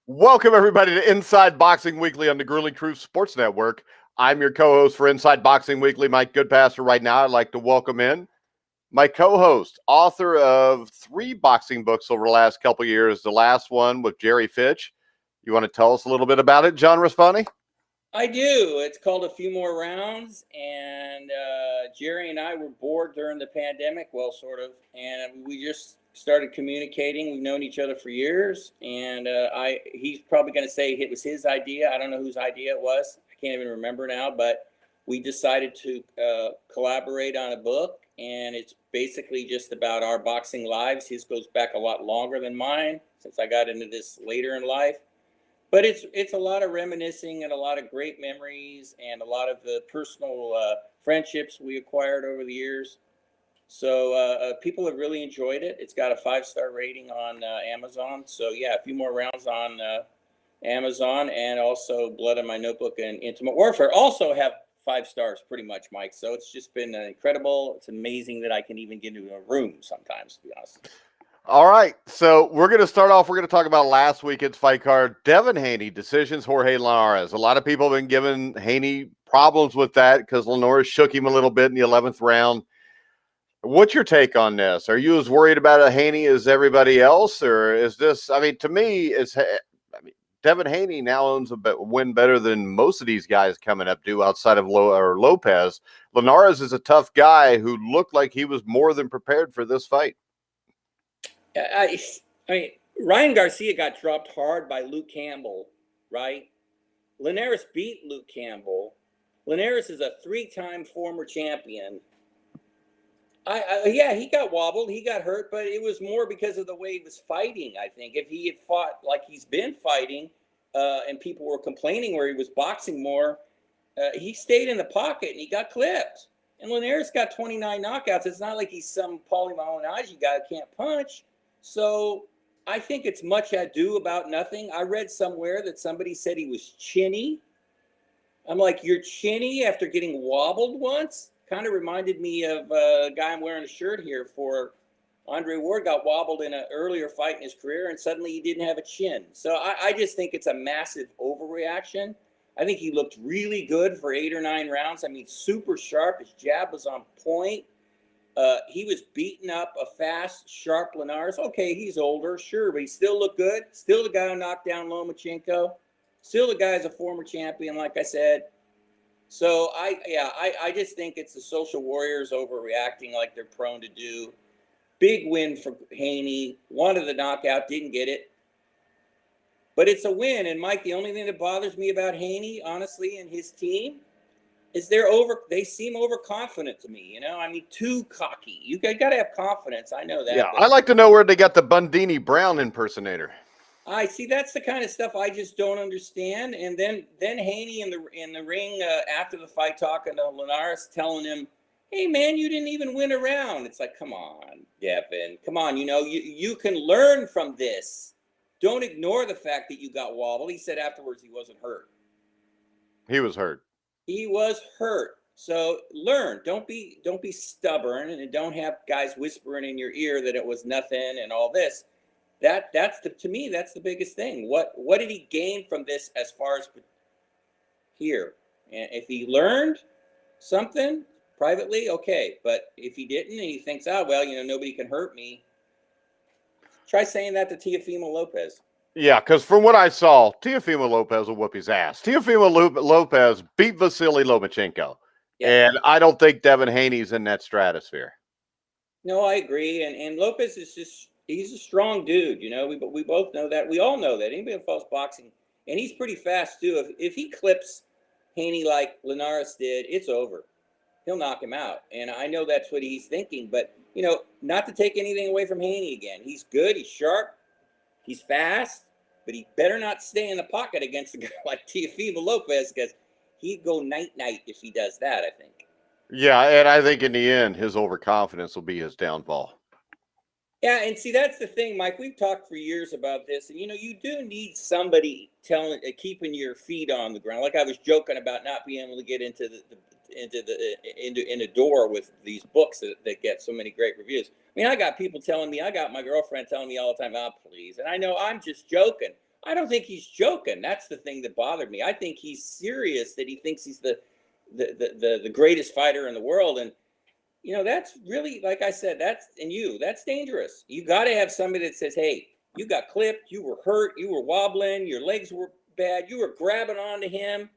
Welcome, everybody, to Inside Boxing Weekly on the Grueling Truth Sports Network. I'm your co-host for Inside Boxing Weekly, Mike Goodpasser. Right now, I'd like to welcome in my co-host, author of 3 boxing books over the last couple of years, the last one with Jerry Fitch. You want to tell us a little bit about it, John Rasponi? I do. It's called A Few More Rounds, and Jerry and I were bored during the pandemic, well, sort of, and we just started communicating. We've known each other for years, and he's probably going to say it was his idea. I don't know whose idea it was. I can't even remember now, but we decided to collaborate on a book, and it's basically just about our boxing lives. His goes back a lot longer than mine, since I got into this later in life. But it's a lot of reminiscing and a lot of great memories and a lot of the personal friendships we acquired over the years. So people have really enjoyed it. It's got a 5-star rating on Amazon. So yeah, A Few More Rounds on Amazon, and also Blood in My Notebook and Intimate Warfare also have 5 stars pretty much, Mike. So it's just been incredible. It's amazing that I can even get into a room sometimes, to be honest. All right, so we're going to start off. We're going to talk about last weekend's fight card. Devin Haney decisions Jorge Linares. A lot of people have been giving Haney problems with that because Linares shook him a little bit in the 11th round. What's your take on this? Are you as worried about a Haney as everybody else, or is this? I mean, to me, Devin Haney now owns a win better than most of these guys coming up do outside of Lopez. Linares is a tough guy who looked like he was more than prepared for this fight. I mean, Ryan Garcia got dropped hard by Luke Campbell, right? Linares beat Luke Campbell. Linares is a 3-time former champion. Yeah, he got wobbled, he got hurt, but it was more because of the way he was fighting, I think. If he had fought like he's been fighting, and people were complaining where he was boxing more, he stayed in the pocket and he got clipped. And Linares got 29 knockouts. It's not like he's some Paulie Malignaggi guy who can't punch. So I think it's much ado about nothing. I read somewhere that somebody said he was chinny. I'm like, you're chinny after getting wobbled once? Kind of reminded me of a guy I'm wearing a shirt here for. Andre Ward got wobbled in an earlier fight in his career, and suddenly he didn't have a chin. So I just think it's a massive overreaction. I think he looked really good for 8 or 9 rounds. I mean, super sharp. His jab was on point. He was beating up a fast, sharp Linares. Okay, he's older, sure, but he still looked good. Still the guy who knocked down Lomachenko. Still the guy who's a former champion, like I said. So I just think it's the social warriors overreacting like they're prone to do. Big win for Haney. Wanted the knockout, didn't get it. But it's a win. And Mike, the only thing that bothers me about Haney, honestly, and his team, is they seem overconfident to me. You know, I mean, too cocky. You got to have confidence. I know that. Yeah, I like to know where they got the Bundini Brown impersonator. I see. That's the kind of stuff I just don't understand. And then Haney in the ring after the fight, talking to Linares, telling him, "Hey man, you didn't even win a round." It's like, come on, Devin, come on. You know, you can learn from this. Don't ignore the fact that you got wobbled. He said afterwards he wasn't hurt. He was hurt. He was hurt. So learn. Don't be stubborn, and don't have guys whispering in your ear that it was nothing and all this. To me, that's the biggest thing. What did he gain from this as far as here? And if he learned something privately, okay. But if he didn't, and he thinks, well, you know, nobody can hurt me. Try saying that to Teofimo Lopez. Yeah, because from what I saw, Teofimo Lopez will whoop his ass. Teofimo Lopez beat Vasily Lomachenko. Yeah. And I don't think Devin Haney's in that stratosphere. No, I agree. And Lopez is just, he's a strong dude. You know, we both know that. We all know that. Anybody who follows boxing. And he's pretty fast, too. If he clips Haney like Linares did, it's over. He'll knock him out. And I know that's what he's thinking. But, you know, not to take anything away from Haney again. He's good. He's sharp. He's fast. But he better not stay in the pocket against a guy like Teofimo Lopez, because he'd go night-night if he does that, I think. Yeah, and I think in the end, his overconfidence will be his downfall. Yeah, and see, that's the thing, Mike. We've talked for years about this, and, you know, you do need somebody keeping your feet on the ground. Like I was joking about not being able to get into the door with these books that get so many great reviews. I mean, I got people telling me, I got my girlfriend telling me all the time, "Oh, please." And I know I'm just joking. I don't think he's joking. That's the thing that bothered me. I think he's serious, that he thinks he's the greatest fighter in the world. And, that's really, like I said, that's dangerous. You got to have somebody that says, hey, you got clipped, you were hurt, you were wobbling, your legs were bad, you were grabbing onto him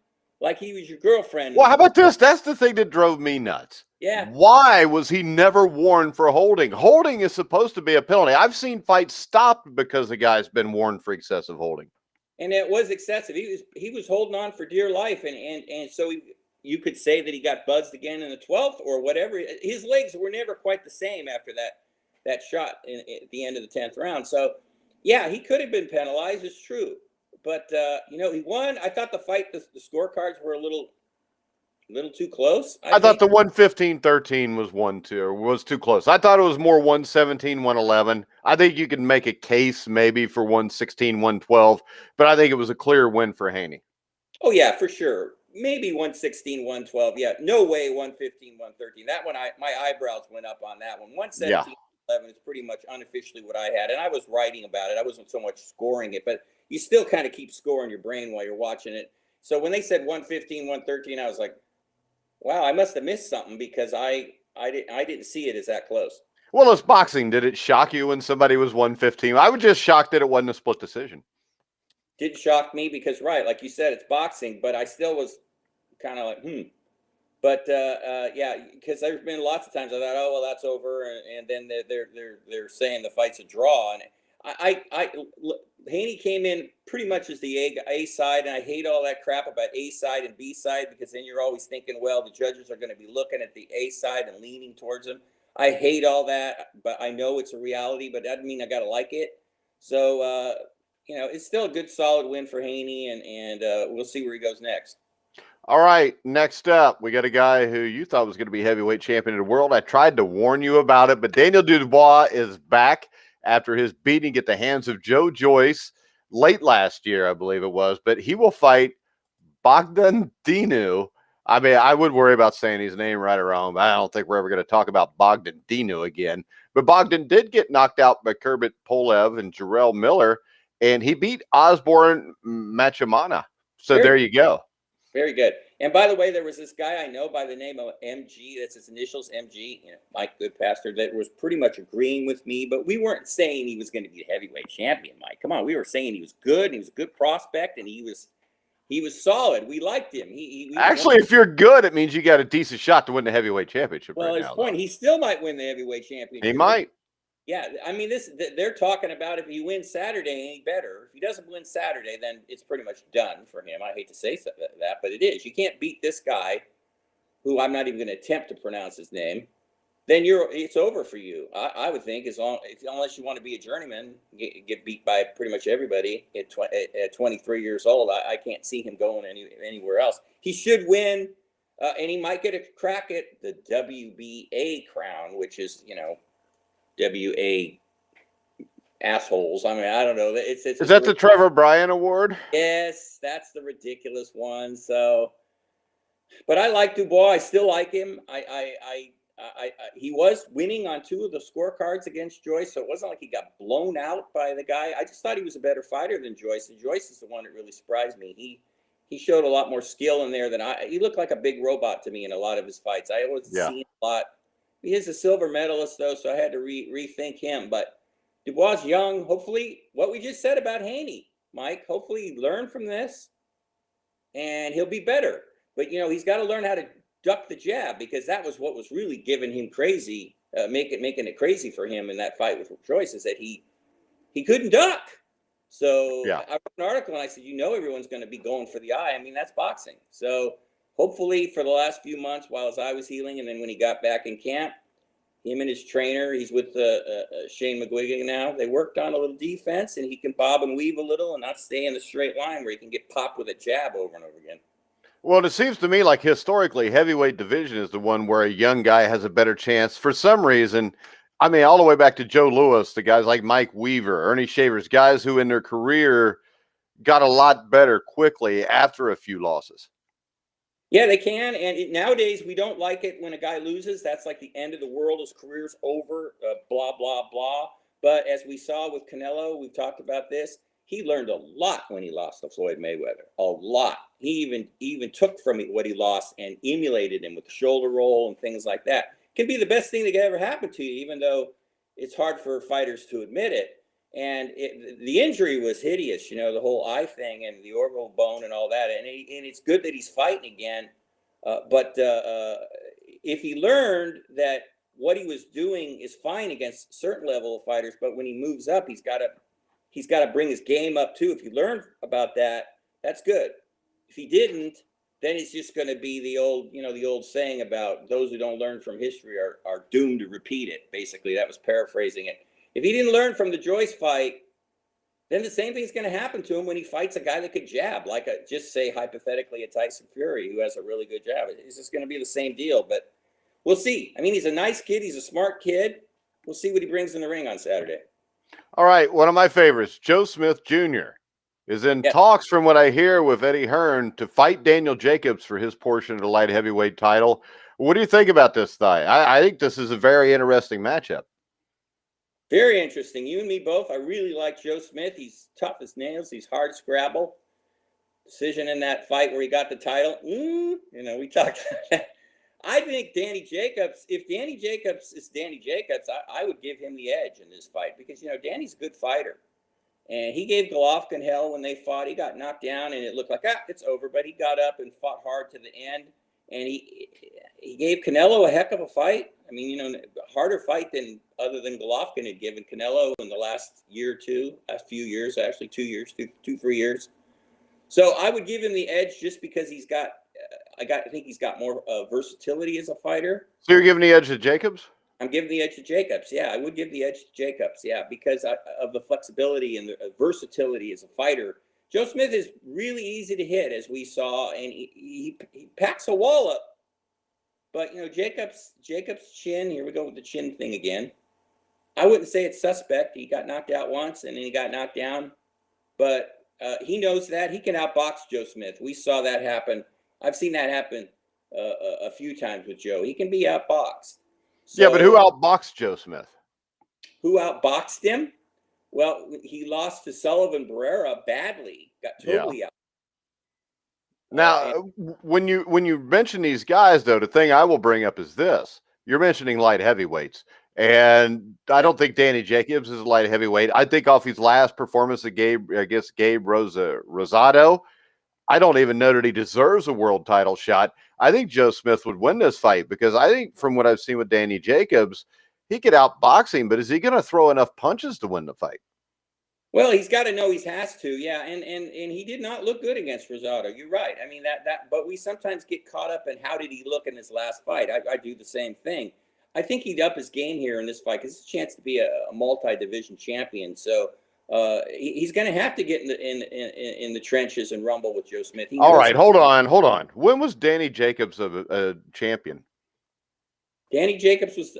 like he was your girlfriend. Well, how about this? That's the thing that drove me nuts. Yeah. Why was he never warned for holding? Holding is supposed to be a penalty. I've seen fights stopped because the guy's been warned for excessive holding. And it was excessive. He was holding on for dear life, and so you could say that he got buzzed again in the 12th or whatever. His legs were never quite the same after that shot at the end of the 10th round. So, yeah, he could have been penalized. It's true. But, he won. I thought the fight, the scorecards were a little too close. I thought the 115-13 was too close. I thought it was more 117-111. I think you could make a case maybe for 116-112, but I think it was a clear win for Haney. Oh, yeah, for sure. Maybe 116-112. Yeah, no way 115-113. That one, my eyebrows went up on that one. 117-11 is pretty much unofficially what I had, and I was writing about it. I wasn't so much scoring it, but you still kind of keep score in your brain while you're watching it. So when they said 115-113, I was like, wow, I must have missed something because I didn't see it as that close. Well, it's boxing. Did it shock you when somebody was 115? I was just shocked that it wasn't a split decision. Didn't shock me because, right, like you said, it's boxing, but I still was kind of like, But yeah, because there's been lots of times I thought, oh well, that's over, and then they're saying the fight's a draw, and Haney came in pretty much as the A side, and I hate all that crap about A side and B side because then you're always thinking, well, the judges are going to be looking at the A side and leaning towards them. I hate all that, but I know it's a reality, but that doesn't mean I got to like it. So, it's still a good, solid win for Haney, and we'll see where he goes next. All right, next up, we got a guy who you thought was going to be heavyweight champion of the world. I tried to warn you about it, but Daniel Dubois is back after his beating at the hands of Joe Joyce late last year, I believe it was. But he will fight Bogdan Dinu. I mean, I would worry about saying his name right or wrong, but I don't think we're ever going to talk about Bogdan Dinu again. But Bogdan did get knocked out by Kurbit Polev and Jarrell Miller, and he beat Osborne Machamana. So there you go. Very good. And by the way, there was this guy I know by the name of MG. That's his initials, MG. Mike Goodpastor, that was pretty much agreeing with me. But we weren't saying he was going to be a heavyweight champion, Mike. Come on, we were saying he was good. And he was a good prospect, and he was solid. We liked him. Actually, if you're good, it means you got a decent shot to win the heavyweight championship. Well, right his now, point, he still might win the heavyweight championship. He might. Yeah, I mean, they're talking about if he wins Saturday, any better. If he doesn't win Saturday, then it's pretty much done for him. I hate to say that, but it is. You can't beat this guy, who I'm not even going to attempt to pronounce his name. Then it's over for you. I would think, unless you want to be a journeyman, get beat by pretty much everybody at 23 years old. I can't see him going anywhere else. He should win, and he might get a crack at the WBA crown, which is WA assholes. I mean, I don't know. Is that the Trevor Bryan Award? Yes, that's the ridiculous one. So, but I like Dubois. I still like him. He was winning on 2 of the scorecards against Joyce, so it wasn't like he got blown out by the guy. I just thought he was a better fighter than Joyce, and Joyce is the one that really surprised me. He showed a lot more skill in there than he looked like a big robot to me in a lot of his fights. I was seeing a lot. He is a silver medalist, though, so I had to rethink him. But Dubois young. Hopefully, what we just said about Haney, Mike, hopefully he learned from this, and he'll be better. But, he's got to learn how to duck the jab, because that was what was really giving him crazy, making it crazy for him in that fight with Joyce, is that he couldn't duck. So I wrote an article, and I said, everyone's going to be going for the eye. I mean, that's boxing. So hopefully for the last few months while his eye was healing, and then when he got back in camp, him and his trainer, he's with Shane McGuigan now, they worked on a little defense, and he can bob and weave a little and not stay in the straight line where he can get popped with a jab over and over again. Well, it seems to me like historically heavyweight division is the one where a young guy has a better chance for some reason. I mean, all the way back to Joe Louis, the guys like Mike Weaver, Ernie Shavers, guys who in their career got a lot better quickly after a few losses. Yeah, they can. And nowadays, we don't like it when a guy loses. That's like the end of the world. His career's over, blah, blah, blah. But as we saw with Canelo, we've talked about this, he learned a lot when he lost to Floyd Mayweather. A lot. He even took from what he lost and emulated him with the shoulder roll and things like that. Can be the best thing that could ever happen to you, even though it's hard for fighters to admit it. And the injury was hideous, the whole eye thing and the orbital bone and all that. And it's good that he's fighting again. But if he learned that what he was doing is fine against a certain level of fighters, but when he moves up, he's got to bring his game up too. If he learned about that, that's good. If he didn't, then it's just going to be the old saying about those who don't learn from history are doomed to repeat it. Basically, that was paraphrasing it. If he didn't learn from the Joyce fight, then the same thing's going to happen to him when he fights a guy that could jab, just say hypothetically a Tyson Fury who has a really good jab. It's just going to be the same deal, but we'll see. I mean, he's a nice kid. He's a smart kid. We'll see what he brings in the ring on Saturday. All right, one of my favorites, Joe Smith Jr., is in talks, from what I hear, with Eddie Hearn to fight Daniel Jacobs for his portion of the light heavyweight title. What do you think about this guy? I think this is a very interesting matchup. Very interesting. You and me both. I really like Joe Smith. He's tough as nails. He's hard scrabble. Decision in that fight where he got the title. We talked about that. I think Danny Jacobs, if Danny Jacobs is Danny Jacobs, I would give him the edge in this fight because, Danny's a good fighter. And he gave Golovkin hell when they fought. He got knocked down and it looked like, it's over. But he got up and fought hard to the end. And he gave Canelo a heck of a fight. I mean, a harder fight than other than Golovkin had given Canelo in the last year or two, last few years, actually 2 years, 3 years. So I would give him the edge just because he's got, I think he's got more versatility as a fighter. So you're giving the edge to Jacobs? I'm giving the edge to Jacobs. Yeah, I would give the edge to Jacobs. Yeah, because of the flexibility and the versatility as a fighter. Joe Smith is really easy to hit, as we saw, and he packs a wall up. But, Jacobs' chin, here we go with the chin thing again. I wouldn't say it's suspect. He got knocked out once, and then he got knocked down. But he knows that. He can outbox Joe Smith. We saw that happen. I've seen that happen a few times with Joe. He can be outboxed. So, yeah, but who outboxed Joe Smith? Who outboxed him? Well, he lost to Sullivan Barrera badly. Got totally out. Now, when you mention these guys, though, the thing I will bring up is this. You're mentioning light heavyweights. And I don't think Danny Jacobs is a light heavyweight. I think off his last performance against Gabe Rosado, I don't even know that he deserves a world title shot. I think Joe Smith would win this fight because I think from what I've seen with Danny Jacobs, he could outbox him, but is he going to throw enough punches to win the fight? Well, he's got to know he has to, yeah, and he did not look good against Rosado. You're right. I mean but we sometimes get caught up in how did he look in his last fight. I do the same thing. I think he'd up his game here in this fight because it's a chance to be a multi-division champion. So he's going to have to get in the trenches and rumble with Joe Smith. All right, hold on. When was Danny Jacobs a champion? Danny Jacobs was.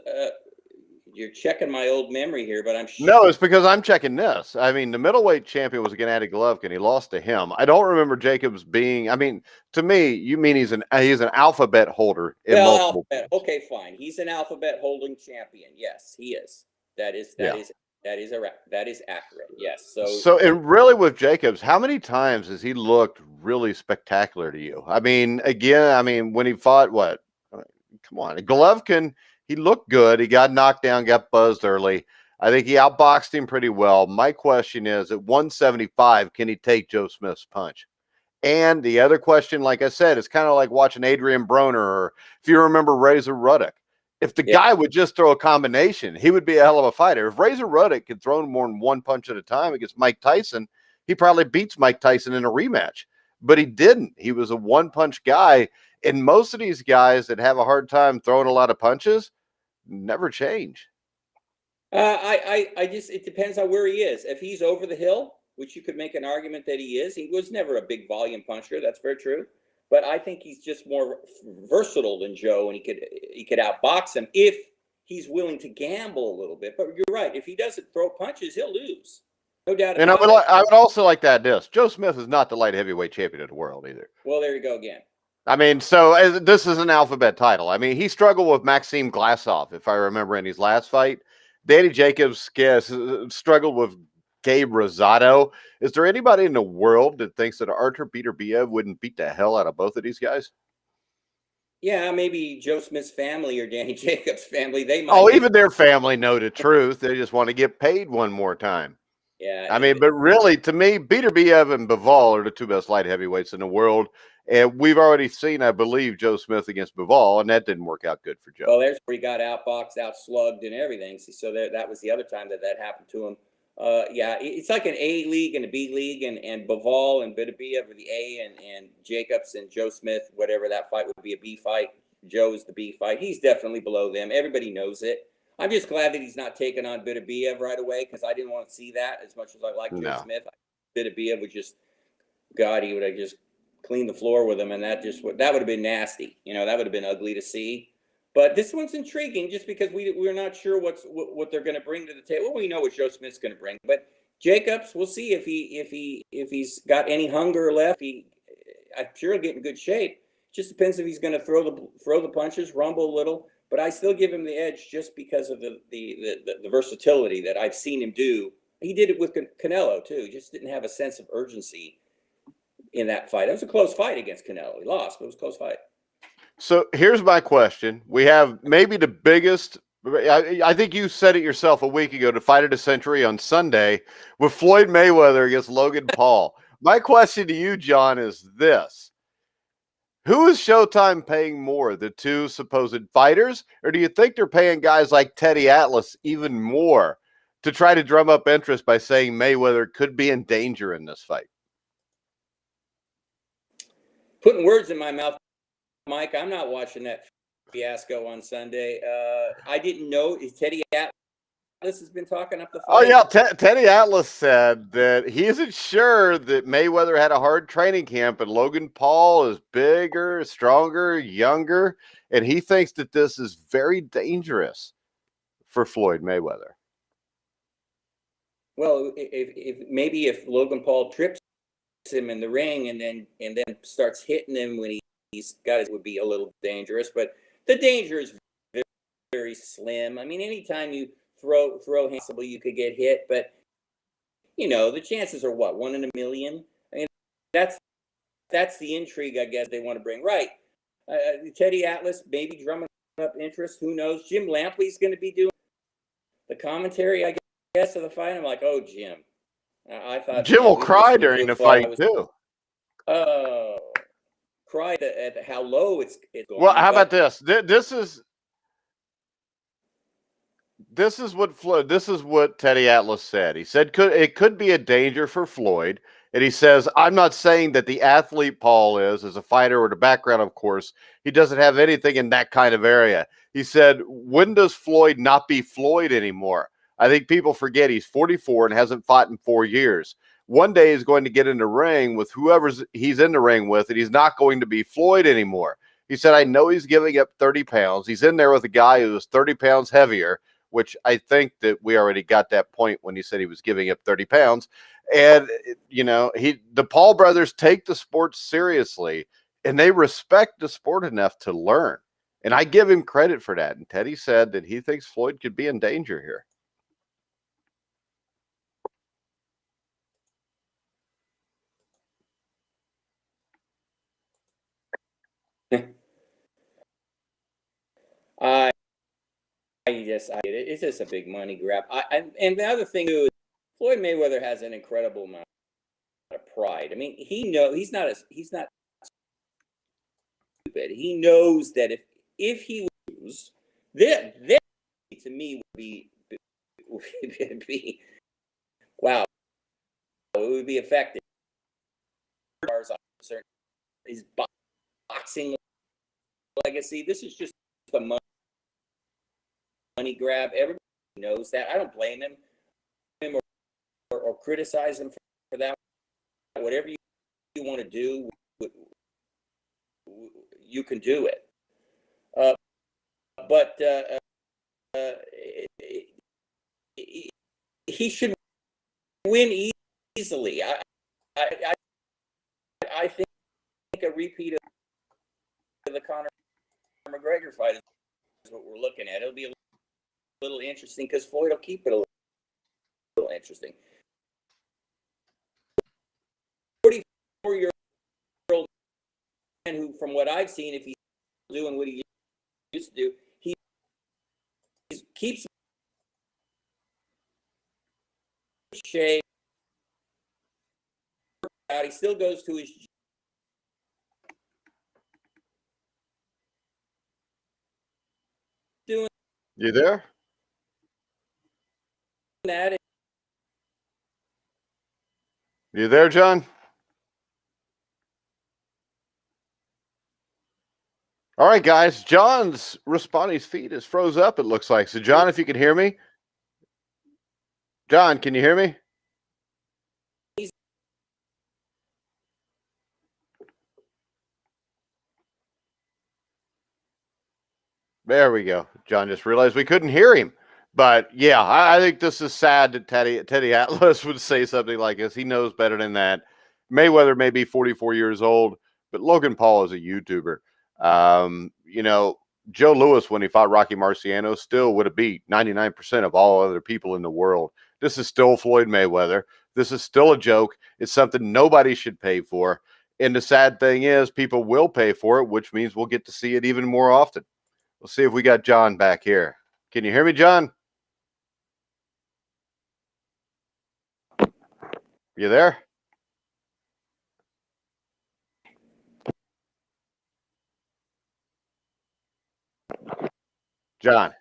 You're checking my old memory here, but I'm sure. No, it's because I'm checking this. I mean, the middleweight champion was Gennady Golovkin. He lost to him. I don't remember Jacobs being. I mean, to me, you mean he's an alphabet holder in multiple. Alphabet. Okay, fine. He's an alphabet holding champion. Yes, he is. That is accurate. Yes. So and really with Jacobs, how many times has he looked really spectacular to you? I mean, again, when he fought come on, Golovkin. He looked good. He got knocked down, got buzzed early. I think he outboxed him pretty well. My question is, at 175, can he take Joe Smith's punch? And the other question, like I said, is kind of like watching Adrian Broner, or if you remember Razor Ruddock. If the guy would just throw a combination, he would be a hell of a fighter. If Razor Ruddock could throw more than one punch at a time against Mike Tyson, he probably beats Mike Tyson in a rematch. But he didn't. He was a one-punch guy. And most of these guys that have a hard time throwing a lot of punches never change. It depends on where he is. If he's over the hill, which you could make an argument that he is, he was never a big volume puncher. That's very true. But I think he's just more versatile than Joe, and he could outbox him if he's willing to gamble a little bit. But you're right. If he doesn't throw punches, he'll lose. No doubt about it. And I would also like to add this. Joe Smith is not the light heavyweight champion of the world either. Well, there you go again. I mean, so this is an alphabet title. I mean, he struggled with Maxim Glasov, if I remember, in his last fight. Danny Jacobs struggled with Gabe Rosado. Is there anybody in the world that thinks that Artur Beterbiev wouldn't beat the hell out of both of these guys? Yeah, maybe Joe Smith's family or Danny Jacobs' family. They might. Oh, even their family know the truth. They just want to get paid one more time. Yeah. I mean, but really, to me, Beterbiev and Bivol are the two best light heavyweights in the world. And we've already seen, I believe, Joe Smith against Bivol, and that didn't work out good for Joe. Well, there's where he got outboxed, outslugged, and everything. So that was the other time that happened to him. Yeah, it's like an A league and a B league, and Bivol and Beterbiev are the A, and Jacobs and Joe Smith, whatever that fight would be, a B fight. Joe's the B fight. He's definitely below them. Everybody knows it. I'm just glad that he's not taking on Beterbiev right away, because I didn't want to see that as much as I like Joe Smith. Beterbiev would just, God, he would have just cleaned the floor with him, and that would have been nasty. That would have been ugly to see. But this one's intriguing just because we're not sure what they're going to bring to the table. Well, we know what Joe Smith's going to bring, but Jacobs, we'll see if he's got any hunger left. I'm sure he'll get in good shape. Just depends if he's going to throw the punches, rumble a little. But I still give him the edge just because of the versatility that I've seen him do. He did it with Canelo too. He just didn't have a sense of urgency in that fight. It was a close fight against Canelo. He lost, but it was a close fight. So here's my question. We have maybe the biggest, I think you said it yourself a week ago, the fight of the century on Sunday with Floyd Mayweather against Logan Paul. My question to you, John, is this. Who is Showtime paying more, the two supposed fighters, or do you think they're paying guys like Teddy Atlas even more to try to drum up interest by saying Mayweather could be in danger in this fight? Putting words in my mouth, Mike. I'm not watching that fiasco on Sunday. I didn't know. Teddy Atlas has been talking up the fight. Oh, yeah. Teddy Atlas said that he isn't sure that Mayweather had a hard training camp and Logan Paul is bigger, stronger, younger, and he thinks that this is very dangerous for Floyd Mayweather. Well, if Logan Paul trips him in the ring and then starts hitting him when he's got it, would be a little dangerous, but the danger is very, very slim. I mean, anytime you throw possibly you could get hit, but the chances are what, 1 in a million. I mean, that's the intrigue, I guess, they want to bring. Right. Teddy Atlas maybe drumming up interest. Who knows? Jim Lampley's going to be doing the commentary, I guess, of the fight. I'm like, oh, Jim. I thought Jim will cry during the fight too. Cry at how low it's going. Well, how about this? This is what Teddy Atlas said. He said it could be a danger for Floyd. And he says, I'm not saying that the athlete Paul is as a fighter or the background, of course. He doesn't have anything in that kind of area. He said, when does Floyd not be Floyd anymore? I think people forget he's 44 and hasn't fought in 4 years. One day he's going to get in the ring with whoever he's in the ring with, and he's not going to be Floyd anymore. He said, I know he's giving up 30 pounds. He's in there with a guy who is 30 pounds heavier, which I think that we already got that point when he said he was giving up 30 pounds. And, the Paul brothers take the sport seriously, and they respect the sport enough to learn. And I give him credit for that. And Teddy said that he thinks Floyd could be in danger here. It's just a big money grab. And the other thing too is Floyd Mayweather has an incredible amount of pride. I mean, he's not stupid. He knows that if he loses, that to me would be wow. It would be effective. His boxing legacy. This is just the money grab. Everybody knows that. I don't blame him or criticize him for that. Whatever you want to do, you can do it. But he should win easily. I think a repeat of the Conor McGregor fight is what we're looking at. It'll be a little interesting because Floyd will keep it a little interesting. 4-year-old man who, from what I've seen, if he's doing what he used to do, he keeps shape out. He still goes to his doing You there? that. You there, John? All right, guys. John's responding feed is froze up, it looks like. So, John, if you can hear me. John, can you hear me? There we go. John just realized we couldn't hear him. But yeah, I think this is sad that Teddy Atlas would say something like this. He knows better than that. Mayweather may be 44 years old, but Logan Paul is a YouTuber. You know, Joe Louis, when he fought Rocky Marciano, still would have beat 99% of all other people in the world. This is still Floyd Mayweather. This is still a joke. It's something nobody should pay for. And the sad thing is, people will pay for it, which means we'll get to see it even more often. We'll see if we got John back here. Can you hear me, John? You there? John.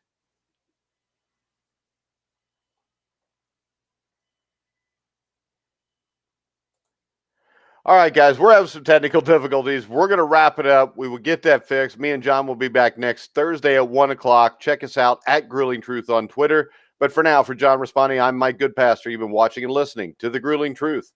All right, guys, we're having some technical difficulties. We're going to wrap it up. We will get that fixed. Me and John will be back next Thursday at 1 o'clock. Check us out at Grueling Truth on Twitter. But for now, for John Responding, I'm Mike Goodpastor. You've been watching and listening to The Grueling Truth.